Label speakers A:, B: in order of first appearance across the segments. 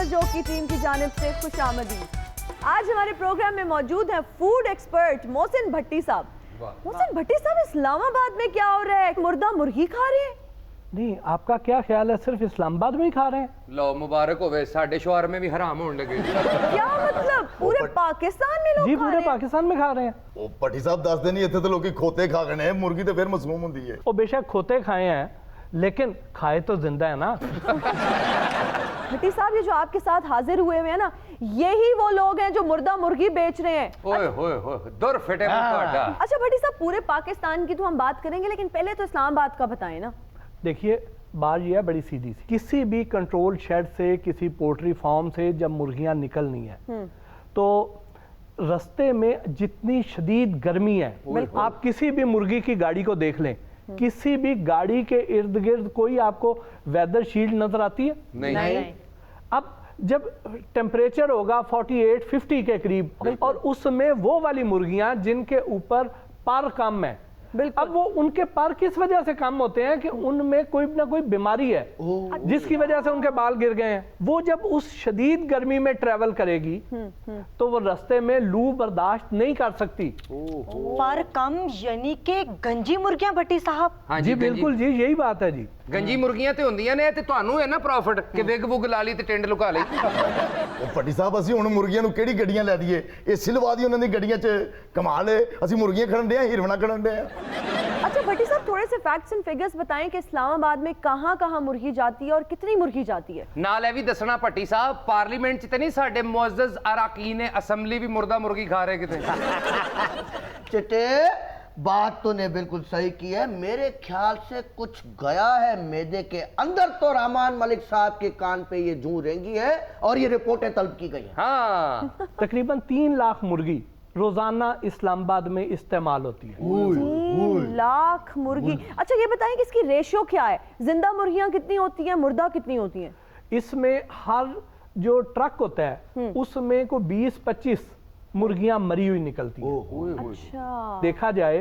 A: Joke की team की जानिब से खुशामदीद। आज हमारे प्रोग्राम में मौजूद हैं फूड एक्सपर्ट मोहसिन भट्टी साहब। मोहसिन भट्टी साहब, इस्लामाबाद में क्या हो रहा है? मुर्दा मुर्गी खा रहे हैं?
B: नहीं, आपका क्या ख्याल है सिर्फ इस्लामाबाद में ही खा रहे हैं?
C: लो मुबारक होवे, साडे शोहर में भी हराम होने लगे।
A: क्या मतलब पूरे पाकिस्तान में लोग
B: जी,
A: खा
B: पूरे
A: रहे हैं?
B: पाकिस्तान में खा रहे हैं।
D: ਉਹ ਭੱਟੀ ਸਾਹਿਬ ਦੱਸਦੇ ਨਹੀਂ ਇੱਥੇ ਤਾਂ ਲੋਕੀ ਖੋਤੇ ਖਾ ਗਏ ਨੇ ਮੁਰਗੀ ਤੇ ਫਿਰ ਮਸਮੂਮ ਹੁੰਦੀ ਹੈ।
B: वो बेशक खोते खाए हैं लेकिन खाए तो जिंदा है ना।
A: भट्टी साहब, ये जो आपके साथ हाजिर हुए हैं ना, यही वो लोग हैं जो मुर्दा मुर्गी बेच रहे हैं।
C: ओए होए होए, दुर फिटे मुंह ਤੁਹਾਡਾ।
A: अच्छा भट्टी साहब, पूरे पाकिस्तान की तो हम बात करेंगे, लेकिन पहले तो इस्लामाबाद का बताएं ना।
B: देखिए, बात यह है बड़ी सीधी सी, किसी भी कंट्रोल शेड से, किसी पोल्ट्री फार्म से जब मुर्गियां निकलनी है तो रास्ते में जितनी शदीद गर्मी है, आप किसी भी मुर्गी की गाड़ी को देख लें, किसी भी गाड़ी के इर्द गिर्द कोई आपको वेदर शील्ड नजर आती है?
C: नहीं।
B: अब जब टेम्परेचर होगा 48-50 के करीब और उसमें वो वाली मुर्गियां जिनके ऊपर पर कम है, अब वो उनके पर किस वजह से कम होते हैं कि उनमें कोई ना कोई बीमारी है जिसकी वजह से उनके बाल गिर गए हैं। वो जब उस शदीद गर्मी में ट्रेवल करेगी तो वो रास्ते में लू बर्दाश्त नहीं कर सकती।
E: पर कम यानी कि गंजी मुर्गियां भट्टी साहब?
C: हाँ
B: जी बिल्कुल जी, यही बात है जी।
C: गंजी मुर्गियां ਤੇ ਹੁੰਦੀਆਂ ਨੇ ਤੇ ਤੁਹਾਨੂੰ ਹੈ ਨਾ ਪ੍ਰੋਫਿਟ ਕਿ ਵਿਗ ਵੁਗ ਲਾ ਲਈ ਤੇ ਟਿੰਡ ਲੁਕਾ ਲਈ।
D: ਉਹ ਭੱਟੀ ਸਾਹਿਬ ਅਸੀਂ ਹੁਣ ਮੁਰਗੀਆਂ ਨੂੰ ਕਿਹੜੀ ਗੱਡੀਆਂ ਲੈ ਦਈਏ? ਇਹ ਸਿਲਵਾ ਦੀ ਉਹਨਾਂ ਦੀ ਗੱਡੀਆਂ 'ਚ ਕਮਾ ਲਏ, ਅਸੀਂ ਮੁਰਗੀਆਂ ਖੜਨ ਦੇ ਆ, ਹੀਰਵਣਾ ਖੜਨ ਦੇ ਆ।
A: अच्छा भट्टी साहब, थोड़े से फैक्ट्स एंड फिगर्स बताएं कि इस्लामाबाद में कहाँ कहाँ मुर्गी जाती है और कितनी मुर्गी जाती है।
C: ਨਾਲ ਇਹ ਵੀ ਦੱਸਣਾ ਭੱਟੀ ਸਾਹਿਬ, ਪਾਰਲੀਮੈਂਟ 'ਚ ਤੇ ਨਹੀਂ ਸਾਡੇ ਮੁਅੱਜ਼ਜ਼ ਅਰਾकीन ਅਸੈਂਬਲੀ ਵੀ ਮੁਰਦਾ ਮੁਰਗੀ ਖਾ ਰਹੇ ਕਿਤੇ।
F: चिट्टे, बात तूने बिल्कुल सही की है। मेरे ख्याल से कुछ गया है मैदे के अंदर, तो रहमान मलिक साहब के कान पे ये जूं रेंगी है और ये रिपोर्टें तलब की गई हैं।
C: हाँ,
B: तकरीबन 3 लाख मुर्गी रोजाना इस्लामाबाद में इस्तेमाल होती है।
A: 3 लाख मुर्गी। अच्छा ये बताएं कि इसकी रेशियो क्या है? जिंदा मुर्गियां कितनी होती हैं, मुर्दा कितनी होती हैं?
B: इसमें हर जो ट्रक होता है उसमें को 20-25 मुर्गियां मरी हुई निकलती हैं।
A: अच्छा,
B: देखा जाए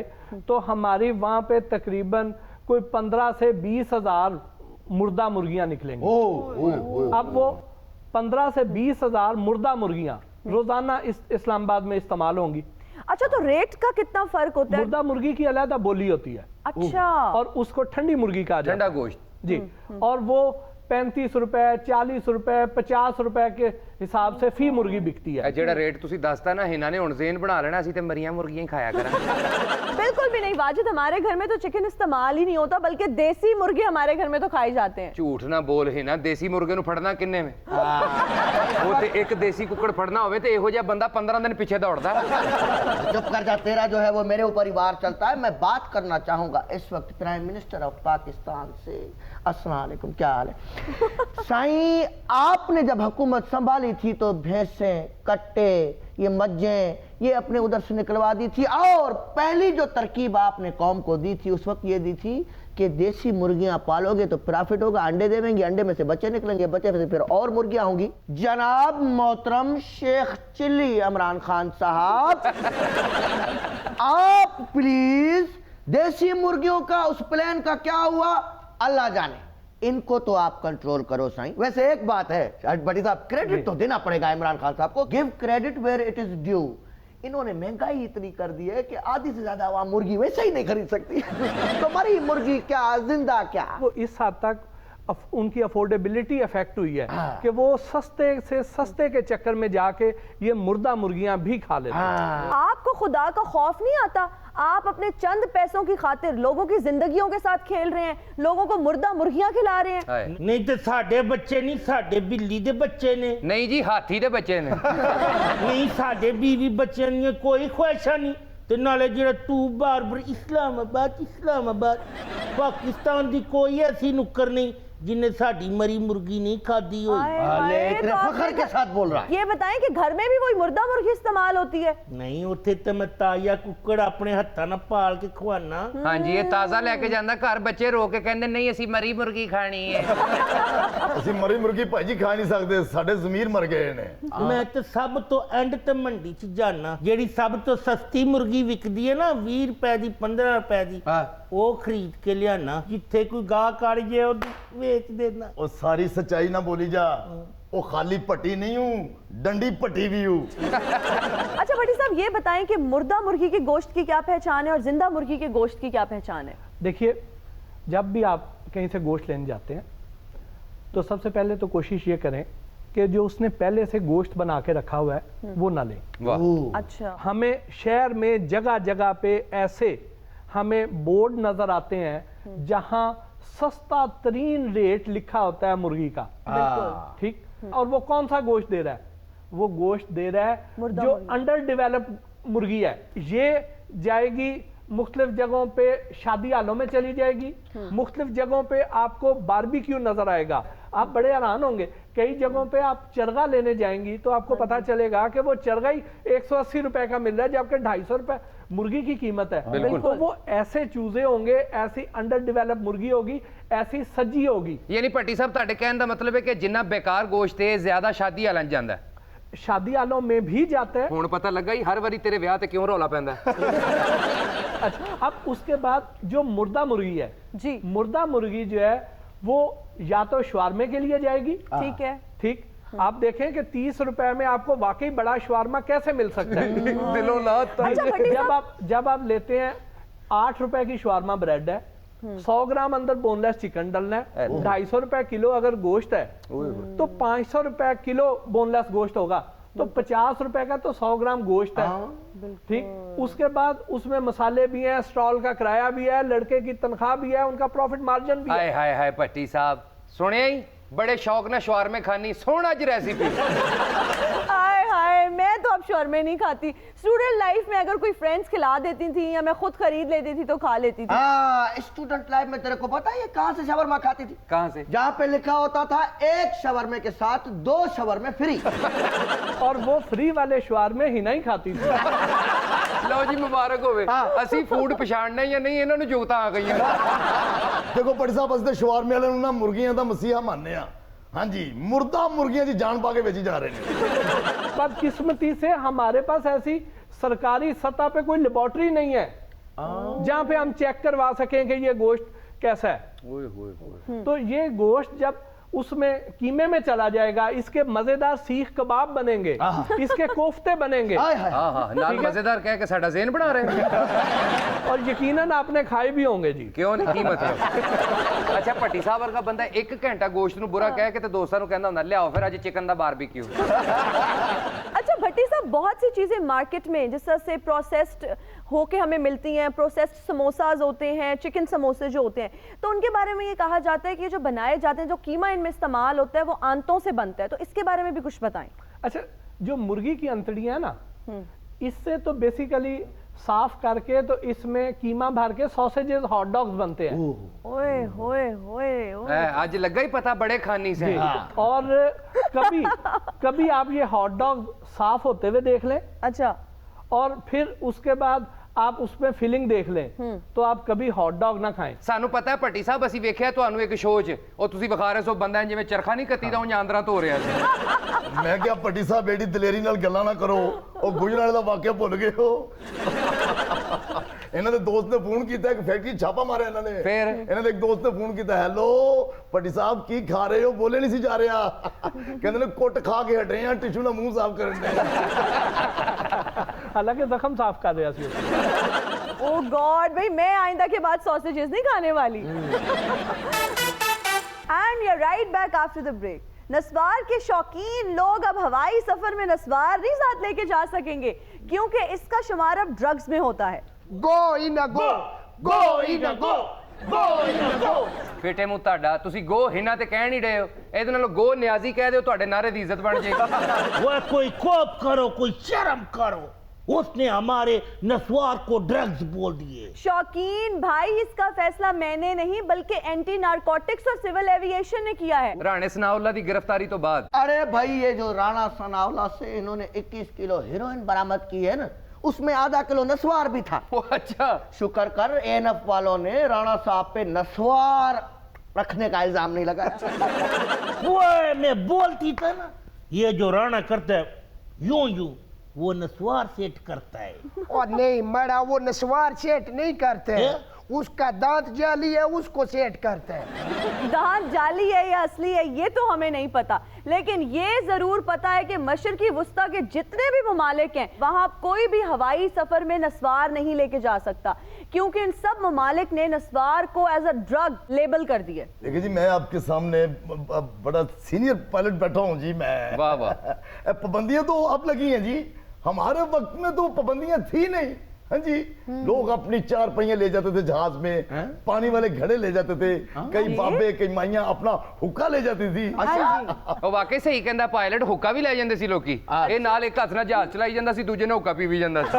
B: तो हमारे वहां पे तकरीबन कोई 15 से 20 हजार मुर्दा मुर्गियां निकलेंगी। अब वो 15 से 20 हजार मुर्दा मुर्गियां रोजाना इस इस्लामाबाद में इस्तेमाल होंगी।
A: अच्छा तो रेट का कितना फर्क होता है?
B: मुर्दा मुर्गी की अलग बोली होती है
A: अच्छा,
B: और उसको ठंडी मुर्गी कहा जाता
C: ठंडा
B: है
C: गोश्त
B: जी। और वो 35 रुपए, 40 रुपए, 50 रुपए के हिसाब से फी मुर्गी बिकती है।
C: ਇਹ ਜਿਹੜਾ ਰੇਟ ਤੁਸੀਂ ਦੱਸਤਾ ਨਾ, ਇਹਨਾਂ ਨੇ ਹੁਣ ਜ਼ੇਨ ਬਣਾ ਲੈਣਾ ਅਸੀਂ ਤੇ ਮਰੀਆਂ ਮੁਰਗੀਆਂ ਹੀ ਖਾਇਆ ਕਰਾਂਗੇ।
A: बिल्कुल भी नहीं वाजिद, हमारे घर में तो चिकन इस्तेमाल ही नहीं होता, बल्कि देसी मुर्गे हमारे घर में तो खाए जाते हैं।
C: ਝੂਠ ਨਾ ਬੋਲ ਹੈ ਨਾ, ਦੇਸੀ ਮੁਰਗੇ ਨੂੰ ਫੜਨਾ ਕਿੰਨੇ ਵੇ? ਉਹ ਤੇ ਇੱਕ ਦੇਸੀ ਕੁੱਕੜ ਫੜਨਾ ਹੋਵੇ ਤੇ ਇਹੋ ਜਿਹਾ ਬੰਦਾ 15 ਦਿਨ ਪਿੱਛੇ ਦੌੜਦਾ।
F: चुप कर जा, तेरा जो है वो मेरे ऊपर ही वार चलता है। मैं बात करना चाहूंगा इस वक्त प्राइम मिनिस्टर ऑफ पाकिस्तान से। अस्सलाम वालेकुम, क्या हाल है साईं? आपने जब हुकूमत संभाली थी तो भैंसें, कट्टे, ये मज्जें ये अपने उधर से निकलवा दी थी, और पहली जो तरकीब आपने कौम को दी थी उस वक्त ये दी थी कि देसी मुर्गियां पालोगे तो प्रॉफिट होगा, अंडे देवेंगे, अंडे में से बच्चे निकलेंगे, बच्चे में से फिर और मुर्गियां होंगी। जनाब मोहतरम शेख चिल्ली इमरान खान साहब, आप प्लीज देसी मुर्गियों का उस प्लान का क्या हुआ अल्लाह जाने, इनको तो आप कंट्रोल करो साईं। वैसे एक बात है भट्टी साहब, क्रेडिट तो देना पड़ेगा इमरान खान साहब को। Give credit where it is due. इन्होंने महंगाई इतनी कर दी है कि आधी से ज्यादा आवाम मुर्गी वैसे ही नहीं खरीद सकती। तो मरी मुर्गी क्या, जिंदा क्या।
B: वो इस हद तक उनकी अफोर्डेबिलिटी अफेक्ट हुई है कि वो सस्ते से सस्ते के चक्कर में जाके ये मुर्दा मुर्गियां भी खा लेते हैं।
A: आपको खुदा का खौफ नहीं आता? आप अपने चंद पैसों की खातिर लोगों की जिंदगियों के साथ खेल रहे हैं, लोगों को मुर्दा मुर्गियां खिला रहे हैं।
G: नहीं तो साडे बच्चे नहीं, साडे बिल्ली दे बच्चे ने।
C: ਨਹੀਂ ਜੀ, ਹਾਥੀ ਦੇ ਬੱਚੇ ਨੇ।
G: नहीं साडे बीवी बच्चे ने कोई ख्वाहिशा नहीं। ते नाले जेड़ा तू बार बार इस्लामाबाद इस्लामाबाद, पाकिस्तान दी कोई ऐसी नुक्कर नहीं जिन्हें साडी मरी मुर्गी नहीं खादी हो।
F: इतने फख्र के साथ बोल रहा है।
A: ये बताएं कि घर में भी वही मुर्दा मुर्गी इस्तेमाल होती है?
G: नहीं उत्थे ते मैं ताजा कुक्कड़ अपने हत्थां नाल पाल के खवाना।
C: हाँ जी, ਇਹ ਤਾਜ਼ਾ ਲੈ ਕੇ ਜਾਂਦਾ ਘਰ, ਬੱਚੇ ਰੋ ਕੇ ਕਹਿੰਦੇ ਨਹੀਂ ਅਸੀਂ ਮਰੀ ਮੁਰਗੀ ਖਾਣੀ ਹੈ।
D: ਅਸੀਂ ਮਰੀ ਮੁਰਗੀ ਭਾਜੀ ਖਾ ਨਹੀਂ ਸਕਦੇ, ਸਾਡੇ ਜ਼ਮੀਰ ਮਰ ਗਏ ਨੇ।
G: मैं तो सब तो एंड ते मंडी च जाना, जेड़ी सब तो सस्ती मुर्गी विकदी है ना 20 रुपए दी 15 रुपए दी, वो खरीद के लियाना। जिथे कोई गाह काड़ जे बेच देना।
D: ਉਹ ਸਾਰੀ ਸੱਚਾਈ ਨਾ ਬੋਲੀ ਜਾ, वो खाली पट्टी नहीं हूँ, डंडी पट्टी भी हूँ।
A: अच्छा भट्टी साहब ये बताएं कि मुर्दा मुर्गी के गोश्त की क्या पहचान है और जिंदा मुर्गी के गोश्त की क्या पहचान है?
B: देखिए, जब भी आप कहीं से गोश्त लेने जाते हैं तो सबसे पहले तो कोशिश ये करें कि जो उसने पहले से गोश्त बना के रखा हुआ है वो ना लें।
C: वाह।
A: अच्छा।
B: हमें शहर में जगह जगह पे ऐसे हमें बोर्ड नजर आते हैं जहां सस्ता तरीन रेट लिखा होता है मुर्गी का।
A: बिल्कुल।
B: ठीक। और वो कौन सा गोश्त दे रहा है? वो गोश्त दे रहा है
A: मुर्दा
B: जो
A: मुर्गी।
B: अंडर डेवलप्ड मुर्गी है। ये जाएगी मुख्तलिफ जगहों पे, शादी हालों में चली जाएगी, मुख्तलिफ जगहों पे आपको बारबेक्यू नजर आएगा। आप बड़े हैरान होंगे, कई जगहों पे आप चरगा लेने जाएंगी तो आपको पता चलेगा कि वो चरगा ही 180 रुपए का मिल रहा है जबकि 250 रुपए मुर्गी की कीमत है।
C: बिल्कुल।
B: तो वो ऐसे चूजे होंगे, ऐसी अंडर डेवलप मुर्गी होगी, ऐसी सज्जी होगी।
C: यानी भट्टी साहब ਤੁਹਾਡੇ ਕਹਿਣ ਦਾ ਮਤਲਬ ਹੈ ਕਿ ਜਿੰਨਾ ਬੇਕਾਰ ਗੋਸ਼ਤ ਹੈ ਜ਼ਿਆਦਾ ਸ਼ਾਦੀ ਵਾਲਾਂ 'ਚ ਜਾਂਦਾ ਹੈ।
B: शादी हालों में भी जाते हैं।
C: ਹੁਣ ਪਤਾ ਲੱਗਾ ਹੀ ਹਰ ਵਾਰੀ ਤੇਰੇ ਵਿਆਹ ਤੇ ਕਿਉਂ ਰੌਲਾ ਪੈਂਦਾ ਹੈ।
B: अच्छा, अब उसके बाद जो मुर्दा मुर्गी है
A: जी।
B: मुर्दा मुर्गी जो है वो या तो शवारमे के लिए जाएगी।
A: ठीक है।
B: ठीक। आप देखें कि 30 रुपए में आपको वाकई बड़ा शवारमा कैसे मिल सकता है।
C: ਦਿਲੋਂ ਲਾਤਾ
A: अच्छा भट्टी साहब
B: जब आप लेते हैं 8 रुपए की शवारमा ब्रेड है, 100 ग्राम अंदर बोनलेस चिकन डलना है, 250 रुपए किलो अगर गोश्त है तो 500 रुपए किलो बोनलेस गोश्त होगा, तो 50 रुपए का तो 100 ग्राम गोश्त है। ठीक। उसके बाद उसमें मसाले भी हैं, स्टॉल का किराया भी है, लड़के की तनख्वाह भी है, उनका प्रॉफिट मार्जिन भी है।
C: ਹਾਏ ਹਾਏ ਹਾਏ ਭੱਟੀ ਸਾਹਿਬ ਸੁਣਿਆ ਹੀ बड़े शौक ना शवारमे खानी सोना जी रेसिपी।
A: हाय हाय, मैं तो अब शौरमे नहीं खाती। स्टूडेंट लाइफ में अगर कोई फ्रेंड्स खिला देती थी या मैं खुद खरीद लेती थी तो खा लेती थी।
F: हाँ, स्टूडेंट लाइफ में तेरे को पता है ये कहाँ से शवरमा खाती थी?
C: कहाँ से?
F: जहाँ पे लिखा होता था 1 शवरमे के साथ 2 शवरमे फ्री।
B: और वो फ्री वाले शवारमे ही नहीं खाती थी।
C: ਲਓ ਜੀ ਮੁਬਾਰਕ ਹੋਵੇ। ਅਸੀਂ ਫੂਡ ਪਛਾਣਨਾ ਜਾਂ ਨਹੀਂ ਇਹਨਾਂ ਨੂੰ ਜੁਗਤਾਂ ਆ ਗਈਆਂ।
D: ਦੇਖੋ ਪੱਟੀ ਸਾਹਿਬ ਅਸੀਂ ਤੇ ਸ਼ਵਾਰਮੇ ਵਾਲਿਆਂ ਨੂੰ ਨਾ ਮੁਰਗੀਆਂ ਦਾ ਮਸੀਹਾ ਮੰਨਦੇ ਆ। ਹਾਂਜੀ, ਮੁਰਦਾ ਮੁਰਗੀਆਂ ਦੀ ਜਾਨ ਪਾ ਕੇ ਵੇਚੀ ਜਾ ਰਹੇ ਨੇ।
B: बदकिस्मती से हमारे पास ऐसी सरकारी सतह पे कोई लेबोरेटरी नहीं है जहां पे हम चेक करवा सकें कि ये गोश्त कैसा है। तो ये गोश्त जब उसमें कीमे में चला जाएगा, इसके मजेदार सीख कबाब बनेंगे, इसके कोफ्ते बनेंगे।
F: हाय हाय।
C: हाँ हाँ नाल मजेदार कह के साडा ज़हन बना रहे हैं।
B: और यकीनन आपने खाए भी होंगे जी।
C: क्यों नहीं की मतलब। अच्छा भट्टी साहब वर्गा बंदा 1 घंटा गोश्त ਨੂੰ बुरा कह के ਤੇ ਦੋਸਤਾਂ ਨੂੰ ਕਹਿੰਦਾ ਹੁੰਦਾ ਲਿਆਓ ਫਿਰ ਅੱਜ ਚਿਕਨ ਦਾ ਬਾਰਬੀਕਿਊ।
A: अच्छा भट्टी साहब बहुत सी चीजें मार्केट में जिस तरह से प्रोसेस्ड होके हमें मिलती हैं, प्रोसेस्ड समोसाज होते हैं, चिकन समोसे जो होते हैं, तो उनके बारे में ये कहा जाता है कि जो बनाए जाते हैं, जो कीमा इनमें इस्तेमाल होता है वो आंतों से बनता है, तो इसके बारे में भी कुछ बताएं।
B: अच्छा, जो मुर्गी की अंतड़ियां ना, इससे तो बेसिकली साफ करके तो इसमें कीमा भर के सॉसेजेस, हॉट डॉग्स बनते हैं।
A: ओए होए होए ओए।
C: आज लगा ही पता बड़े खानी से।
B: और कभी आप ये हॉट डॉग साफ होते हुए देख लें।
A: अच्छा।
B: और फिर उसके बाद आप उसमें फिलिंग देख लें तो आप कभी हॉट डॉग ना खाएं।
C: ਸਾਨੂੰ ਪਤਾ ਹੈ ਭੱਟੀ ਸਾਹਿਬ ਅਸੀਂ ਵੇਖਿਆ ਤੁਹਾਨੂੰ ਇੱਕ ਸ਼ੋਅ 'ਚ ਉਹ ਤੁਸੀਂ ਵਿਖਾ ਰਹੇ ਸੋ ਬੰਦਾ ਜਿਵੇਂ ਚਰਖਾ ਨਹੀਂ ਕੱਤੀ ਦਾ ਉਹ ਆਂਦਰਾ ਧੋ ਰਿਹਾ ਸੀ।
D: ਮੈਂ ਕਿਹਾ ਪੱਟੀ ਸਾਹਿਬ ਬੇਟੀ ਦਲੇਰੀ ਨਾਲ ਗੱਲਾਂ ਨਾ ਕਰੋ, ਉਹ ਗੁਜਰਾਲੇ ਦਾ ਵਾਕਿਆ ਭੁੱਲ ਗਏ ਹੋ। ਇਹਨਾਂ ਦੇ ਦੋਸਤ ਨੇ ਫੋਨ ਕੀਤਾ, ਇੱਕ ਫੈਕਟਰੀ ਛਾਪਾ ਮਾਰਿਆ ਇਹਨਾਂ ਨੇ।
C: ਫਿਰ?
D: ਇਹਨਾਂ ਦੇ ਇੱਕ ਦੋਸਤ ਨੇ ਫੋਨ ਕੀਤਾ, ਹੈਲੋ ਪੱਟੀ ਸਾਹਿਬ ਕੀ ਖਾ ਰਹੇ ਹੋ? ਬੋਲੇ ਨਹੀਂ ਸੀ ਜਾ ਰਿਹਾ। ਕਹਿੰਦੇ ਨੇ ਕੁੱਟ ਖਾ ਕੇ ਹਟੇ ਆ, ਟਿਸ਼ੂ ਨਾਲ ਮੂੰਹ ਸਾਫ਼ ਕਰਨ ਦੇ।
B: हालांकि जख्म साफ कर रहा सी।
A: ओह गॉड, भाई मैं आइंदा के बाद सॉसेजेस नहीं खाने वाली। And we are right back after the break. नस्वार के शौकीन लोग अब हवाई सफर में नस्वार नहीं साथ लेके जा सकेंगे क्योंकि इसका शुमार अब ड्रग्स में होता है।
F: Go in a go, go in a go, go in a go।
C: ਫੇਟੇ ਮੂੰਹ ਤੁਹਾਡਾ ਤੁਸੀਂ ਗੋ ਹਿਨਾ ਤੇ ਕਹਿ ਨਹੀਂ ਰਹੇ ਹੋ, ਇਹਦੇ ਨਾਲੋਂ ਗੋ ਨਿਆਜ਼ੀ ਕਹਿ ਦਿਓ, ਤੁਹਾਡੇ ਨਾਰੇ ਦੀ ਇੱਜ਼ਤ ਬਣ ਜਾਏਗੀ।
G: वो कोई कोप करो, कोई शर्म करो, उसने हमारे नस्वार को ड्रग्स बोल दिए।
A: शौकीन भाई, इसका फैसला मैंने नहीं बल्कि एंटी नारकोटिक्स और सिविल एविएशन ने किया है।
C: ਰਾਣੇ ਸਨਾਉल्ला ਦੀ गिरफ्तारी तो बाद
F: अरे भाई ये जो राणा सनावला से इन्होंने 21 किलो हेरोइन बरामद की है ना, उसमें आधा किलो नस्वार भी था।
C: ਉਹ अच्छा
F: शुक्र कर एएनएफ वालों ने राणा साहब पे नस्वार रखने का इल्जाम नहीं लगाया।
G: वो मैं बोलती था ना, ये जो राणा करता है यूं यूं, वो नस्वार सेट करता है।
H: और नहीं मरा, वो नस्वार सेट नहीं करते हैं, उसका दांत जाली है, उसको सेट करते हैं।
A: दांत जाली है या असली है ये तो हमें नहीं पता, लेकिन ये जरूर पता है कि मशरकी वुस्ता के जितने भी ममालिक हैं वहां कोई भी हवाई सफर में नस्वार नहीं लेके जा सकता, क्योंकि इन सब ममालिक ने नस्वार को एज अ ड्रग लेबल कर दिया।
D: देखिए जी, मैं आपके सामने बड़ा सीनियर पायलट बैठा हूँ जी। मैं
C: वाह वाह।
D: पाबंदियां तो अब लगी हैं जी, हमारे वक्त में तो पाबंदियां थी नहीं। हाँ जी, लोग अपनी 4 पहिए ले जाते थे जहाज में, पानी वाले घड़े ले जाते थे, कई बाबे कई माइयां अपना हुक्का ले जाती थी।
C: ਉਹ ਵਾਕਈ ਸਹੀ ਕਹਿੰਦਾ, ਪਾਇਲਟ ਹੁੱਕਾ ਵੀ ਲੈ ਜਾਂਦੇ ਸੀ ਲੋਕੀ। ਇਹ ਨਾਲ ਇੱਕ ਹੱਥ ਨਾਲ ਜਹਾਜ਼ ਚਲਾਈ ਜਾਂਦਾ ਸੀ, ਦੂਜੇ ਨੇ ਹੁੱਕਾ ਪੀ ਵੀ ਜਾਂਦਾ ਸੀ।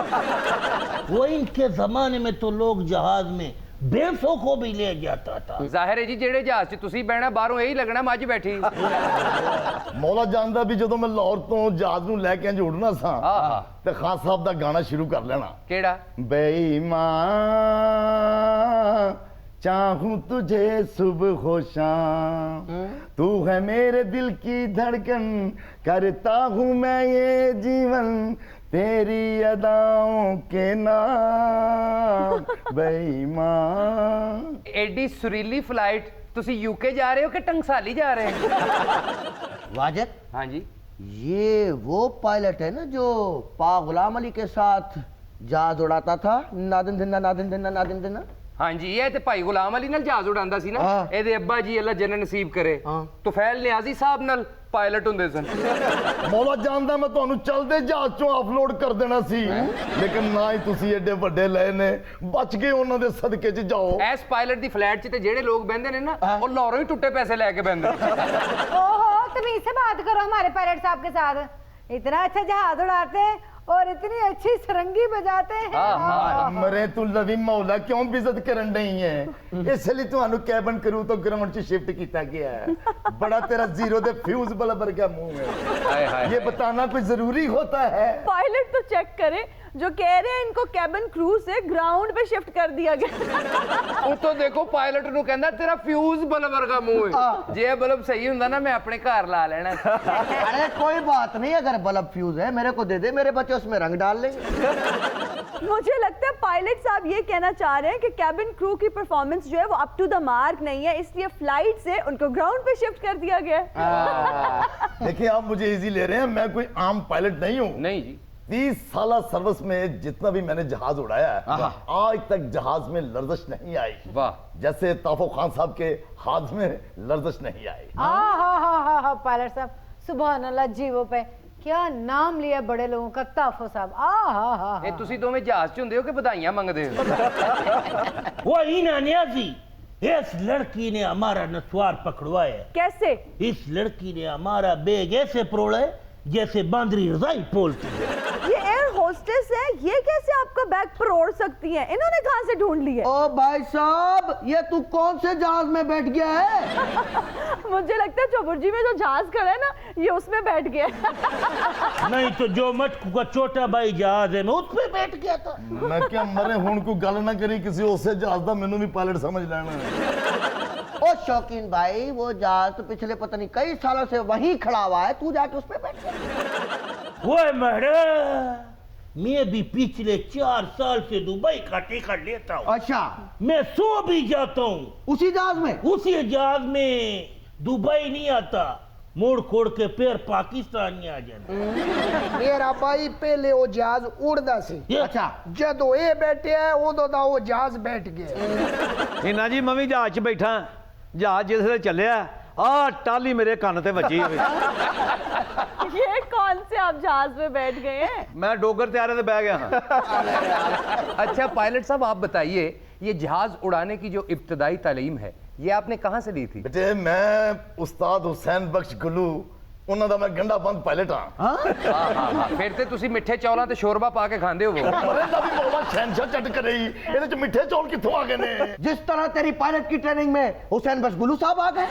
G: वो इनके जमाने में तो लोग जहाज में भैंसों को भी ले जाता था।
C: ਜ਼ਾਹਿਰ ਹੈ ਜੀ, ਜਿਹੜੇ ਜਹਾਜ਼ 'ਚ ਤੁਸੀਂ ਬਹਿਣਾ ਬਾਹਰੋਂ ਇਹੀ ਲੱਗਣਾ ਮੱਝ ਬੈਠੀ।
D: ਮੌਲਾ ਜਾਣਦਾ ਵੀ ਜਦੋਂ ਮੈਂ ਲਾਹੌਰ ਤੋਂ ਜਹਾਜ਼ ਨੂੰ ਲੈ ਕੇ ਇੰਜ ਉੜਨਾ ਸਾਂ
C: ਆਹਾ।
D: ਤੇ ਖਾਨ ਸਾਹਿਬ ਦਾ ਗਾਣਾ ਸ਼ੁਰੂ ਕਰ ਲੈਣਾ।
C: ਕਿਹੜਾ?
D: बेईमान चाहूं तुझे सुबह हो शाम, तू है मेरे दिल की धड़कन, करता हूँ मैं ये जीवन तेरी अदाओं के नाम। बेईमान।
C: ਐਡੀ ਸੁਰੀਲੀ ਫਲਾਈਟ ਤੁਸੀਂ ਯੂਕੇ ਜਾ ਰਹੇ ਹੋ ਕਿ ਟੰਗਸਾਲੀ ਜਾ ਰਹੇ ਹੋ?
F: वाजिद,
C: हाँ जी।
F: ये वो पायलट है ना जो पा गुलाम अली के साथ जहाज उड़ाता था, नादिन दिना नादिन दिना नादिन दिना।
C: ਹਾਂਜੀ, ਇਹ ਤੇ ਭਾਈ ਗੁਲਾਮ ਅਲੀ ਨਾਲ ਜਹਾਜ਼ ਉਡਾਉਂਦਾ ਸੀ ਨਾ।
F: ਹਾਂ।
C: ਇਹਦੇ ਅੱਬਾ ਜੀ ਅੱਲਾ ਜੰਨਤ ਨਸੀਬ ਕਰੇ,
F: ਹਾਂ।
C: ਤੁਫੈਲ ਨਿਆਜ਼ੀ ਸਾਹਿਬ ਨਾਲ ਪਾਇਲਟ ਹੁੰਦੇ ਸਨ।
D: ਮੌਲਾ ਜਾਣਦਾ ਮੈਂ ਤੁਹਾਨੂੰ ਚਲਦੇ ਜਹਾਜ਼ ਚੋਂ ਆਫਲੋਡ ਕਰ ਦੇਣਾ ਸੀ, ਲੇਕਿਨ ਨਾ ਹੀ ਤੁਸੀਂ ਐਡੇ ਵੱਡੇ ਲਏ ਨੇ, ਬਚ ਗਏ ਉਹਨਾਂ ਦੇ ਸਦਕੇ 'ਚ ਜਾਓ।
C: ਐਸ ਪਾਇਲਟ ਦੀ ਫਲੈਟ 'ਚ ਤੇ ਜਿਹੜੇ ਲੋਕ ਬਹਿੰਦੇ ਨੇ ਨਾ, ਉਹ ਲਾਹੌਰੋਂ ਹੀ ਟੁੱਟੇ पैसे ਲੈ ਕੇ ਬਹਿੰਦੇ।
I: ओहो, तमीज से बात करो हमारे पायलट साहब के साथ। इतना अच्छा जहाज उड़ाते हैं और इतनी अच्छी सरंगी बजाते हैं।
D: ਮਰੇ ਤੂੰ ਲਵੀ ਮੌਲਾ ਕਿਉਂ ਬਿਜ਼ਤ ਕਰਨ ਨਹੀਂ ਹੈ? ਇਸ ਲਈ ਤੁਹਾਨੂੰ ਕੈਬਨ ਕਰੂ ਤੋਂ ਗਰਾਊਂਡ 'ਚ ਸ਼ਿਫਟ ਕੀਤਾ ਗਿਆ ਹੈ। बड़ा तेरा जीरो दे फ्यूज बल्ब वर्गा मुंह है।
C: हाय हाय।
D: ये बताना कोई जरूरी होता है?
A: पायलट तो चेक करे जो कह रहे हैं इनको कैबिन क्रू से ग्राउंड पे शिफ्ट कर दिया गया।
C: ਉਤੋਂ ਦੇਖੋ ਪਾਇਲਟ ਨੂੰ ਕਹਿੰਦਾ ਤੇਰਾ ਫਿਊਜ਼ ਬਲਬ ਵਰਗਾ ਮੂੰਹ ਹੈ। ਜੇ ਇਹ ਬਲਬ ਸਹੀ ਹੁੰਦਾ ਨਾ, ਮੈਂ ਆਪਣੇ ਘਰ ਲਾ ਲੈਣਾ।
F: अरे कोई बात नहीं, अगर बल्ब फ्यूज है मेरे को दे दे, मेरे बच्चे उसमें रंग डाल लेंगे।
A: मुझे लगता है पायलट साहब ये कहना चाह रहे हैं कि कैबिन क्रू की परफॉर्मेंस जो है वो अप टू द मार्क नहीं है, इसलिए फ्लाइट से उनको ग्राउंड पे शिफ्ट कर दिया गया है।
D: देखिए, आप मुझे इजी ले रहे हैं, मैं कोई आम पायलट नहीं हूँ।
C: नहीं जी।
D: 30 साल सर्विस में जितना भी मैंने जहाज उड़ाया है, आज तक जहाज में लर्जिश नहीं आई।
C: वाह।
D: जैसे ताफो खान साहब के हाथ में लर्जिश नहीं आई।
I: हाँ पायलट साहब, सुभान अल्लाह, जीवो पे क्या नाम लिया बड़े लोगों का, ताफो साहब।
C: ਇਹ ਤੁਸੀਂ ਦੋਵੇਂ ਜਹਾਜ਼ 'ਚ ਹੁੰਦੇ ਹੋ ਕਿ ਵਧਾਈਆਂ ਮੰਗਦੇ ਹੋ?
G: वो हीना न्याजी, इस लड़की ने हमारा नस्वार पकड़वाया।
A: कैसे?
G: इस लड़की ने हमारा बैग ऐसे परोड़ा है जैसे बांदरी रजाई पोलती है।
A: ये एयर होस्टेस है, ये कैसे आपका बैग परोड़ सकती हैं? इन्होंने कहाँ से ढूंढ ली है?
F: ओ भाई साहब, ये तू कौन से जहाज में बैठ गया है?
A: मुझे लगता है चौबुर्जी में जो जहाज खड़ा है ना, ये उसमें बैठ गया।
G: नहीं तो जो मटकू का छोटा भाई जहाज है, मैं उस पे बैठ गया था।
D: मैं क्या मरे हुण को गल ना करी किसी उससे जहाज दा, मैनू भी पायलट समझ लेना।
F: ओ शौकीन भाई, वो जहाज तो पिछले पता नहीं कई सालों से वहीं खड़ा हुआ है, तू जाके उस पे बैठ गया।
G: वो महरा, मैं भी पिछले 4 साल से दुबई का टिकट लेता हूँ।
F: अच्छा,
G: मैं सो भी जाता हूँ
F: उसी जहाज में?
G: उसी जहाज में। दुबई नहीं आता, मोड़ कोड़ के पैर पाकिस्तान ही आ जाना।
H: मेरा भाई पहले वो जहाज उड़दा सी,
F: अच्छा,
H: जदों ये बैठे है उदों दा वो जहाज बैठ गया।
J: इना जी मैं भी जहाज च बैठा, जहाज जिसले चलिया आ टाली मेरे कान ते वजी हुई।
A: ये कौन से आप जहाज में बैठ गए हैं?
J: मैं डोगर त्यारे ते बह गया हाँ।
C: अच्छा पायलट साहब, आप बताइए, ये जहाज उड़ाने की जो इब्तदाई तालीम है, ये आपने कहाँ से ली थी?
D: बेटे, मैं उस्ताद हुसैन बख्श गुल्लू ਉਹਨਾਂ ਦਾ ਮੈਂ ਗੰਡਾ ਬੰਦ ਪਾਇਲਟ ਹਾਂ।
C: ਹਾਂ ਫਿਰ ਤੇ ਤੁਸੀਂ ਮਿੱਠੇ ਚੌਲਾਂ ਤੇ ਸ਼ੋਰਬਾ ਪਾ ਕੇ ਖਾਂਦੇ ਹੋਵੋ।
D: ਮਰੇ ਦਾ ਵੀ ਮੌਲਾ ਸ਼ਹਿਨशाह ਚੱਟ ਕਰੇ ਹੀ, ਇਹਦੇ ਚ ਮਿੱਠੇ ਚੌਲ ਕਿੱਥੋਂ ਆ ਗਏ ਨੇ?
F: जिस तरह तेरी पायलट की ट्रेनिंग में हुसैन बख्श गुल्लू साहब आ गए।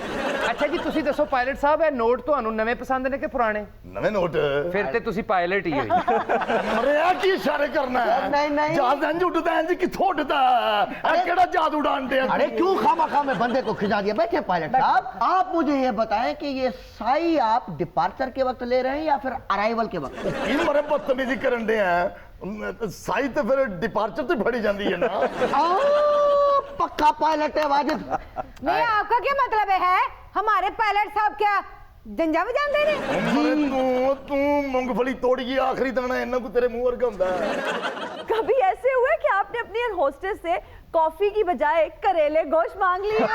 C: ਅੱਛਾ ਜੀ, ਤੁਸੀਂ ਦੱਸੋ ਪਾਇਲਟ ਸਾਹਿਬ, ਇਹ ਨੋਟ ਤੁਹਾਨੂੰ ਨਵੇਂ ਪਸੰਦ ਨੇ ਕਿ ਪੁਰਾਣੇ?
D: ਨਵੇਂ ਨੋਟ।
C: ਫਿਰ ਤੇ ਤੁਸੀਂ ਪਾਇਲਟ ਹੀ ਹੋ।
D: ਮਰੇ ਆ ਕੀ ਇਸ਼ਾਰੇ ਕਰਨਾ ਹੈ?
F: नहीं नहीं,
D: ਜਹਾਜ਼ ਇੰਜ ਉੱਡਦਾ, ਇੰਜ ਕਿੱਥੋਂ ਉੱਡਦਾ? ਇਹ ਕਿਹੜਾ ਜਹਾਜ਼ ਉਡਾਣ ਦੇ?
F: अरे क्यों खामखा में बंदे को खिंचा दिया? बैठे पायलट साहब, आप मुझे ये बताएं कि ये साई आप डिपार्चर के वक्त ले रहे हैं या फिर अराइवल के वक्त?
D: ਕੀ ਮਰੇ ਬਦਤਮੀਜ਼ੀ ਕਰਨ ਦੇ ਆ? ਸਾਈ ਤੇ ਫਿਰ ਡਿਪਾਰਚਰ ਤੇ ਫੜੀ ਜਾਂਦੀ ਹੈ ਨਾ।
F: पक्का पायलट है वाजिद।
I: नहीं आपका क्या मतलब है हमारे पायलट साहब क्या जंजा में जानते नहीं?
D: तू मूंगफली तोड़ गई आखिरी दाना इन्ना को तेरे मुंह वर्गा हुंदा है।
A: कभी ऐसे हुआ कि आपने अपनी एयर होस्टेस से कॉफी की बजाय करेले गोश्त मांग लिया?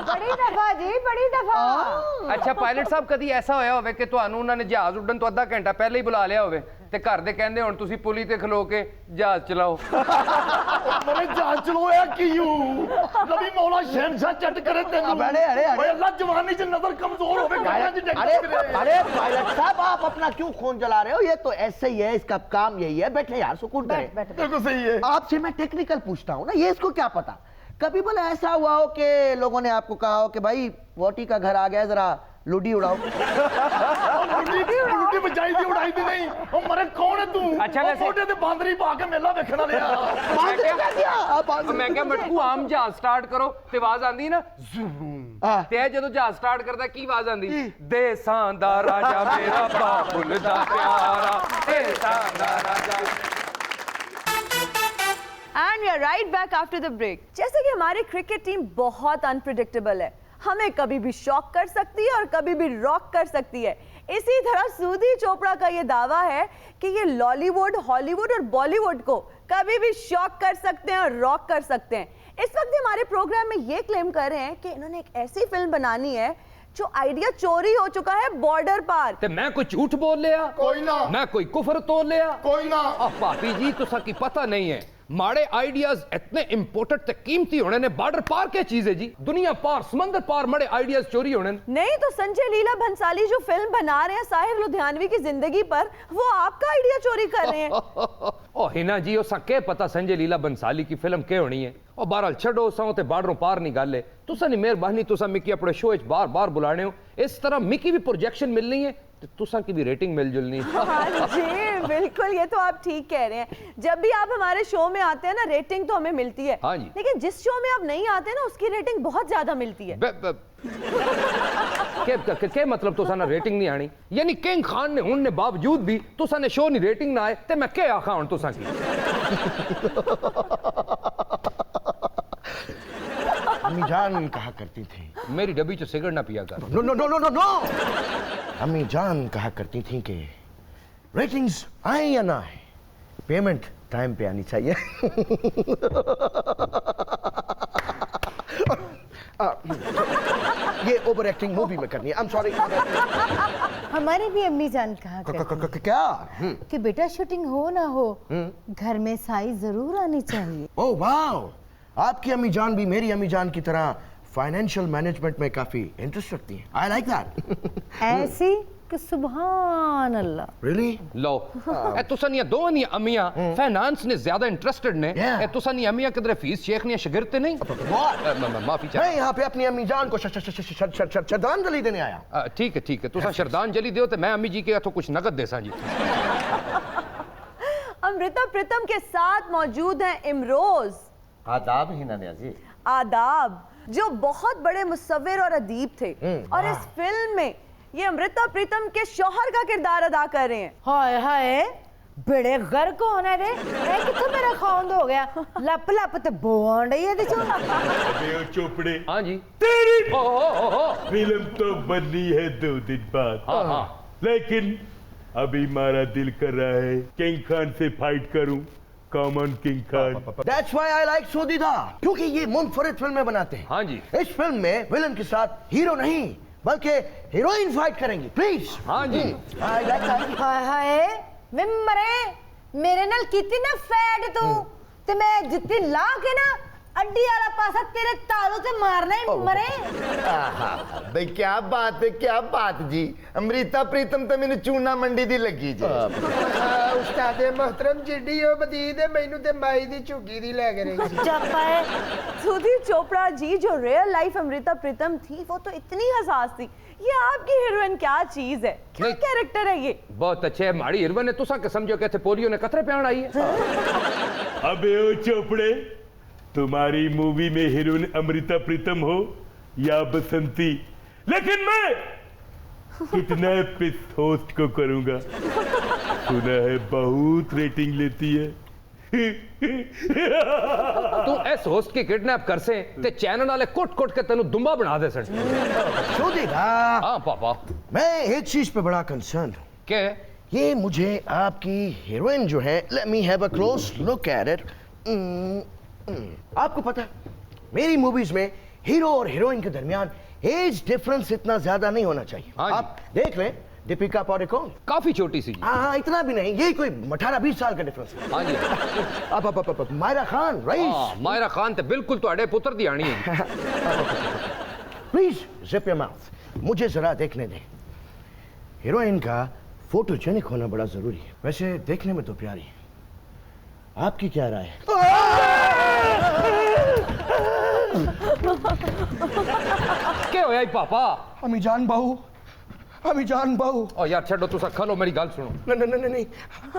I: बड़ी दफा जी, बड़ी दफा।
C: अच्छा पायलट ਸਾਹਿਬ ਕਦੀ ਐਸਾ ਹੋਇਆ ਹੋਵੇ ਕਿ ਤੁਹਾਨੂੰ ਉਹਨਾਂ ਨੇ ਜਹਾਜ਼ ਉੱਡਣ ਤੋਂ ਅੱਧਾ ਘੰਟਾ ਪਹਿਲਾਂ ਹੀ ਬੁਲਾ ਲਿਆ ਹੋਵੇ ਤੇ ਘਰ ਦੇ ਕਹਿੰਦੇ ਹੁਣ ਤੁਸੀਂ ਪੁਲੀ ਤੇ ਖਲੋ ਕੇ ਜਹਾਜ਼ ਚਲਾਓ?
D: मैंने जहाज चलाया क्यों? नबी मौला शहनशाह चट करे तेनू।
F: अरे, अरे, अरे।
D: ओए अल्लाह जवानी च नजर कमजोर होवे गड्डियां च टक्कर
F: अरे
D: करे।
F: अरे पायलट साहब आप अपना क्यों खून जला रहे हो? ये तो ऐसे ही है, इसका काम यही है। बैठे यार, सुकून करें।
D: देखो सही है।
F: आपसे मैं टेक्निकल पूछता हूँ ना, ये इसको क्या पता? कभी भला ऐसा हुआ हो कि लोगों ने आपको कहा हो कि भाई वोटी का घर आ गया, जरा लुडी उड़ाओ?
D: लुडी बजाई दी उड़ाई दी नहीं। ओ मरे कौन है तू?
C: अच्छा, वैसे-
D: मोटे ते बांदरी पा के मेला देखना लिया।
F: बांदरी कह दिया? बांदरी
C: ਮੈਂ ਕਿਹਾ ਮਟਕੂ ਆਮ ਜਹਾਜ਼ ਸਟਾਰਟ ਕਰੋ ਤੇ ਆਵਾਜ਼ ਆਂਦੀ ਨਾ
F: ਹਾਂ।
C: ਤੇ ਇਹ ਜਦੋਂ ਜਹਾਜ਼ ਸਟਾਰਟ ਕਰਦਾ ਕੀ ਆਵਾਜ਼ ਆਂਦੀ? ਦੇਸਾਂ ਦਾ ਰਾਜਾ ਮੇਰਾ ਬਾਬੁਲ ਦਾ ਪਿਆਰਾ ਦੇਸਾਂ ਦਾ ਰਾਜਾ।
A: And we are right back after the break. जैसे कि हमारी क्रिकेट टीम बहुत अनप्रिडिक्टेबल है, हमें कभी भी शॉक कर सकती है और कभी भी रॉक कर सकती है। इसी तरह सूदी चोपड़ा का ये दावा है कि ये लॉलीवुड, हॉलीवुड और बॉलीवुड को कभी भी शॉक कर सकते हैं और रॉक कर सकते हैं। इस वक्त हमारे प्रोग्राम में ये क्लेम कर रहे हैं कि इन्होंने एक ऐसी फिल्म बनानी है जो आइडिया चोरी हो चुका है बॉर्डर पार।
C: ਤੇ ਮੈਂ ਕੋਈ ਝੂਠ ਬੋਲ ਲਿਆ?
D: कोई ना,
C: ਮੈਂ ਕੋਈ ਕੁਫਰ ਤੋਲ ਲਿਆ?
D: कोई ना।
C: ਆ ਭਾਪੀ ਜੀ ਤੁਸਾਂ ਕੀ ਪਤਾ ਨਹੀਂ ਹੈ माड़े आइडियाज इतने इंपोर्टेंट ते कीमती होने ने बॉर्डर पार क्या चीज है जी? दुनिया पार समंदर पार मड़े आइडियाज चोरी होने ने।
A: नहीं तो संजय लीला भंसाली जो फिल्म बना रहे हैं साहिर लुधियानवी की जिंदगी पर, वो आपका आइडिया चोरी कर रहे हैं।
C: ओ हिना जी उसा के पता संजय लीला बंसाली की फिल्म के होनी है? और बहरहाल छड़ो सौ ते बॉर्डरों पार नहीं गल है। तुसा नी मेहरबानी तुसा मिकी अपने शो च बार बार बुलाने हो, इस तरह मिकी भी प्रोजेक्शन मिलनी है ते तुसा की भी रेटिंग मिल जुलनी है।
A: हाँ जी बिल्कुल, ये तो आप ठीक कह रहे हैं। जब भी आप हमारे शो में आते हैं ना, रेटिंग तो हमें मिलती है।
C: हाँ जी।
A: लेकिन जिस शो में आप नहीं आते ना, उसकी रेटिंग बहुत ज्यादा मिलती है।
C: के मतलब तुसा ना रेटिंग नहीं आनी? यानी किंग खान ने होने बावजूद भी तुसा ने शो नहीं रेटिंग ना आए ते मैं के आखा हुन तुसा की?
F: अम्मी जान कहा करती थी,
C: मेरी डब्बी च सिगरेट ना पिया कर।
F: No no no no no no. अम्मी जान कहा करती थी कि रेटिंग्स आए या ना आए, पेमेंट टाइम पे आनी चाहिए। ये ओवर एक्टिंग मूवी में करनी है। I am sorry.
I: हमारी भी अम्मी जान कहा करती
F: क्या?
I: कि बेटा शूटिंग हो ना हो, घर में साई जरूर आनी चाहिए।
F: ओह वाह, आपकी अम्मी जान भी मेरी अम्मी जान की तरह फाइनेंशियल मैनेजमेंट में काफी इंटरेस्ट रखती है। I like that.
I: ऐसी कि सुभान अल्लाह।
F: रियली?
C: लो ए तुसा नी दो नी अम्मियां फाइनेंस ने ज्यादा इंटरेस्टेड ने।
F: Yeah.
C: ए तुसा नी अम्मियां किधर फीस शेख ने शागिर्द ते नहीं? माफी
F: मैं
C: चाह।
F: यहाँ पे अपनी अम्मी जान को श्रद्धांजलि देने आया।
C: ठीक है तुसा श्रद्धांजलि दियो ते मैं अम्मी जी के हाथों कुछ नगद देसा जी।
A: अमृता प्रीतम के साथ मौजूद हैं इमरोज।
J: आदाब ही ना जी।
A: आदाब, जो बहुत बड़े मुसव्विर और अदीब थे और इस फिल्म में ये अमृता प्रीतम के शौहर का किरदार अदा कर रहे हैं।
I: हाय हाय बड़े घर को होने दे, ए किथे मेरा खौंद हो गया, लप लप ते बोन रही है चो।
G: अबे ओ चोपड़े,
C: हाँ जी।
G: तेरी
C: ओ
G: फिल्म तो बननी है 2 दिन बाद।
C: हाँ।
G: लेकिन अभी हमारा दिल कर रहा है किंग खान से फाइट करूं। Common king Khan.
F: That's why I like सूदीदा, क्योंकि ये मुनफरिद फिल्में बनाते हैं।
C: हाँ जी।
F: इस फिल्म में विलन के साथ हीरो नहीं बल्कि हीरोइन फाइट करेंगी। प्लीज।
C: हाँ जी।
I: हाय हाय वे मरे मेरे नाल कीती ना फैड तू ते मैं जित्ती ला के ना अड्डी वाला पासा तेरे तालू से मारना ही मरे।
D: भाई क्या बात है, क्या बात जी। अमृता प्रीतम तो मैंने चूना मंडी दी लगी जी।
H: उस्ताद मोहतरम जिड्डी ओ बदीद है, मैनू ते माई दी झुग्गी दी ले के रही।
I: चुप है।
A: सुधीर चोपड़ा जी, जो रियल लाइफ अमृता प्रीतम थी वो तो इतनी हसास थी। ये आपकी हीरोइन क्या चीज है, क्या
C: नहीं।
A: कैरेक्टर है ये?
C: बहुत अच्छे है माड़ी हिरवन ने तुसा के समझो कहते पोलियो ने कतरे पे आई है।
G: अबे ओ चोपड़े, तुम्हारी मूवी में हीरोइन अमृता प्रीतम हो या बसंती, लेकिन मैं कितना पिस होस्ट को करूंगा। सुना है बहुत रेटिंग लेती है।
C: तू इस होस्ट की किडनैप कर से ते चैनल वाले कुट के तेनू दुम्बा बना दे सन।
D: शोधेगा।
C: हाँ पापा।
D: मैं एक चीज पे बड़ा कंसर्न हूँ।
C: क्या?
D: ये मुझे आपकी हीरोइन जो है, let me have a close look at it. आपको पता है मेरी मूवीज में हीरो और हीरोइन के दरमियान एज डिफरेंस इतना ज्यादा नहीं होना चाहिए।
C: हाँ जी।
D: आप देख लें दीपिका पादुकोण
C: काफी छोटी सी।
D: हाँ इतना भी नहीं, ये कोई 18-20 साल का डिफरेंस है।
C: हाँ जी।
D: अब मायरा खान, रईस।
C: हाँ, मायरा खान ते बिल्कुल तो पुत्र दी आनी है।
D: प्लीज जिप योर माउथ, मुझे जरा देखने दें। हीरोइन का फोटोजेनिक होना बड़ा जरूरी है। वैसे देखने में तो प्यारी है, आपकी क्या राय है?
C: क्या होया पापा?
D: अमीजान बहू, अमीजान बहू।
C: ओ यार छड़ो, तुसा खलो मेरी गल सुनो।
D: नहीं,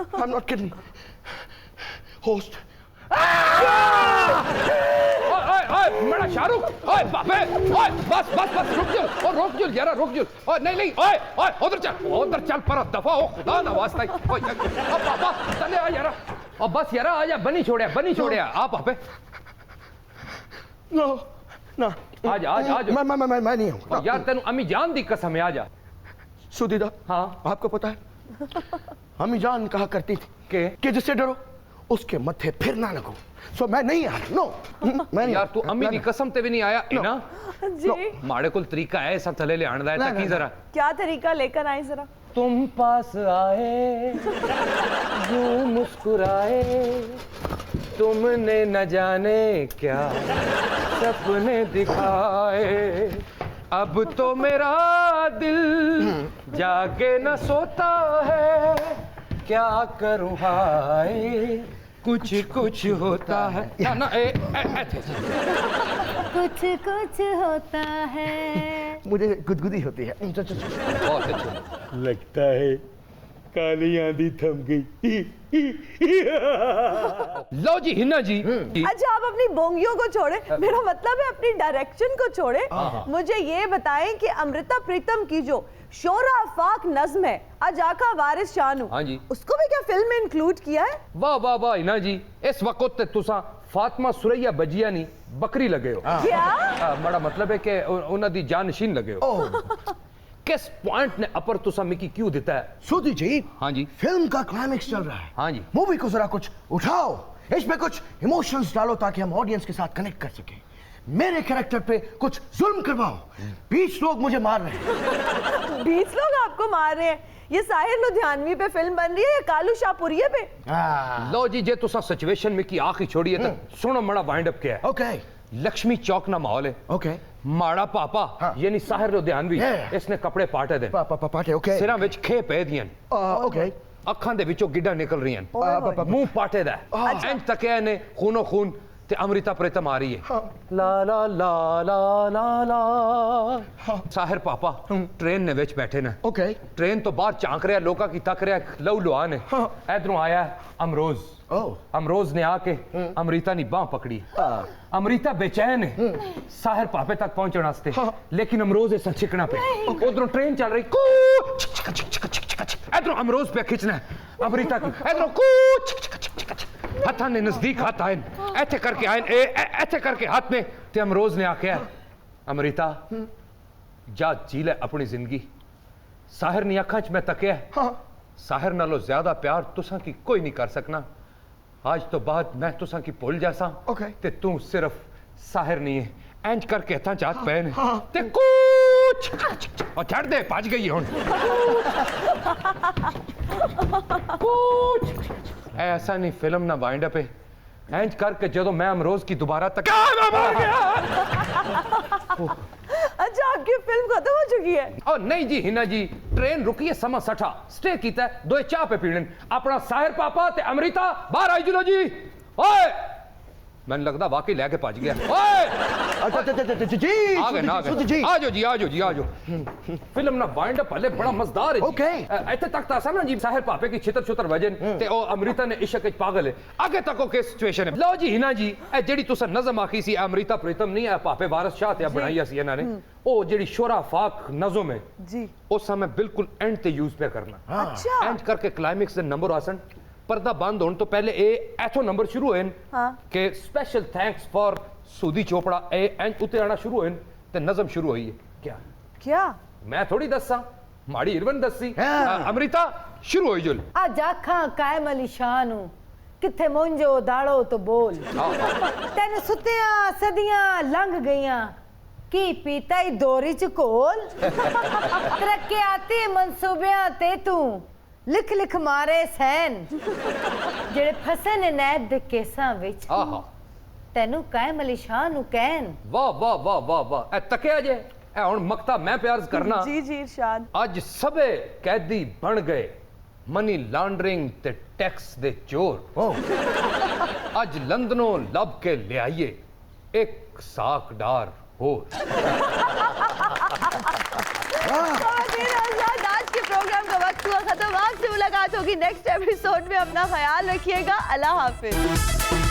D: I am not kidding. Host.
C: ओए मेरा शाहरुख, ओए बापे, ओए बस रुक जो यार, रुक जो। ओए नहीं ओए उधर चल पर दफा हो, खुदा ना वास्ता। ओए पापा चले आ यार, और बस यार आ जा, बनी छोड़या आ पापे।
D: नो ना,
C: आ जा
D: मैं नहीं हूँ
C: यार, तेनू अम्मी जान दी कसम है, आ जा।
D: सुदीदा,
C: हाँ
D: आपको पता है अम्मी जान कहा करती थी कि जिससे डरो उसके मत्थे फिर ना लगो। सो मैं नहीं आया। नो मैं
C: यार तू अम्मी की कसम ते भी नहीं आया है ना?
A: जी
C: माड़े कुल तरीका है सब थले ले आने दा की जरा।
A: क्या तरीका लेकर आए जरा?
C: तुम पास आए यूं मुस्कुराए, तुमने न जाने क्या सपने दिखाए, अब तो मेरा दिल जाके न सोता है, क्या करूं हाय कुछ होता है ना
I: कुछ होता है।
D: मुझे गुदगुदी होती है।
C: बहुत अच्छा।
G: लगता है काली आंधी थम गई।
C: लो जी हिना जी।
A: अच्छा आप अपनी बोंगियों को छोड़े, मेरा मतलब है अपनी डायरेक्शन को छोड़े। मुझे ये बताएं कि अमृता प्रीतम की जो शोरा फाक नज्म है अजाका वारिस शानू,
C: हाँ जी,
A: उसको भी क्या फिल्म में इंक्लूड किया है?
C: वाह हिना जी, इस वक्त ते तुसा फातिमा सुरैया बजिया नहीं बकरी लगे हो।
A: क्या?
C: बड़ा मतलब है कि उन्हां दी जानशीन लगे हो। किस पॉइंट ने अपर तुसा मिकी क्यों देता है?
D: सुधी जी।
C: हाँ जी।
D: फिल्म का क्लाइमेक्स चल रहा है।
C: हाँ जी।
D: मूवी को जरा कुछ उठाओ, इसमें कुछ इमोशंस डालो ताकि हम ऑडियंस के साथ कनेक्ट कर सकें। मेरे कैरेक्टर पे कुछ जुल्म करवाओ। 20 लोग मुझे मार रहे हैं।
A: 20 लोग आपको मार रहे हैं? ये साहिर लुधियानवी पे फिल्म बन रही है या कालू शाहपुरिये पे?
C: लो जी, जे तुसा सिचुएशन में की आखिरी छोड़ी है तो सुनो मड़ा वाइंड अप क्या है।
D: ओके।
C: लक्ष्मी चौक ना माहौल है।
D: ओके।
C: माड़ा पापा यानी साहिर लुधियानवी इसने कपड़े पाटे दे।
D: पाटे ओके।
C: सिरां विच खे पे दियां।
D: ओके।
C: अखां दे विचों गिड्डा निकल रही हैं। मुंह पाटे दा। इंज तकिया ने खूनो खून ते अमृता प्रीतम आ रही है। ला ला ला ला ला ला। साहिर पापा ट्रेन ने विच बैठे ने।
D: ओके।
C: ट्रेन तो बाहर झांक रहा, लोका की तक रहा, लहू लुहा ने। इधरों आया अमरोज। अमरोज ने आके अमृता नी बांह पकड़ी। अमृता बेचैन है साहिर पापे तक पहुंचने वास्ते, लेकिन अमरोज ऐसा छिकना पे। उधरों ट्रेन चल रही, इधरों अमरोज पे खिंचना है अमृता की, इधरों हथा ने नजदीक हाथ आए, ऐसे करके आए, ऐसे करके हाथ में ते अमरोज ने आख्या अमृता जा जी ले अपनी जिंदगी। साहिर नी अखां च मैं तकिया, साहिर नालों ज्यादा प्यार तुसां की कोई नहीं कर सकना। आज तो बाद मैं तुसां की भुल जासा ते तू सिर्फ साहिर नहीं है। इंज करके हथा चाहत पैन ते कुछ और छड़ दे, भज गई हुन कुछ ऐसा नहीं फिल्म ना वाइंड अप है। इंज करके जदों मैं अमरोज की दोबारा तक मर गया।
A: अच्छा आपकी फिल्म खत्म हो चुकी है?
C: और नहीं जी हिना जी, ट्रेन रुकी है समा सठा, स्टे कीता है, दो चाह पे पीने अपना साहिर पापा ते अमृता बाहर आई जुलो जी। ओए मैंने लगता वाकई लेके भज गया। ओए
D: जी
C: आ गए ना, आ जाओ जी, आ जाओ। फिल्म ना वाइंड अप हले बड़ा मजेदार है।
D: ओके।
C: इत्थे तक तासा ना जी साहिर पापे की छितर छुतर वजन ते ओ अमृता ने इश्क विच पागल है। आगे तक ओ के सिचुएशन है। लो जी हिना जी, ए जेड़ी तुसा नज़म आखी सी अमृता प्रीतम नहीं है पापे वारिस शाह ते बनाई सी इन्हां ने, ओ जेड़ी शोरा फाक नज़म है
A: जी,
C: उस समय बिल्कुल एंड ते यूज पे करना।
A: अच्छा।
C: एंड करके क्लाइमेक्स दे नंबर आसन पर्दा बंद होने तो पहले ए ऐथो नंबर शुरू होए
A: हाँ।
C: कि special thanks for Sudi Chopra ए एंड उते आना शुरू होए ते नज़म शुरू हुई है क्या
A: क्या
C: मैं थोड़ी दसा माड़ी इरवन दसी अमृता शुरू हुई जुल
I: आज आखा कायम अली शाह नू किथे मुंजो दाड़ो तो बोल तेन सुतिया सदियां लंघ गईयां की पीता ही दोरी च घोल तरक्के आती मनसूबियां ते तू लिख लिख मारे सैन जेड़े फसे ने नैब दे केसां विच तेनू कायम अली शाह नू कहन
C: वाह वाह वाह वाह वाह ए तकिया जे ए हुण मकता मैं प्यार करना
A: जी जी इरशाद
C: अज सबे कैदी बन गए मनी लॉन्ड्रिंग ते टैक्स दे चोर अज लंदनों लब के ले आइए एक साकदार हो
A: आज के प्रोग्राम का वक्त हुआ खत्म। आपसे मुलाकात होगी नेक्स्ट एपिसोड में। अपना ख्याल रखिएगा। अल्लाह हाफिज।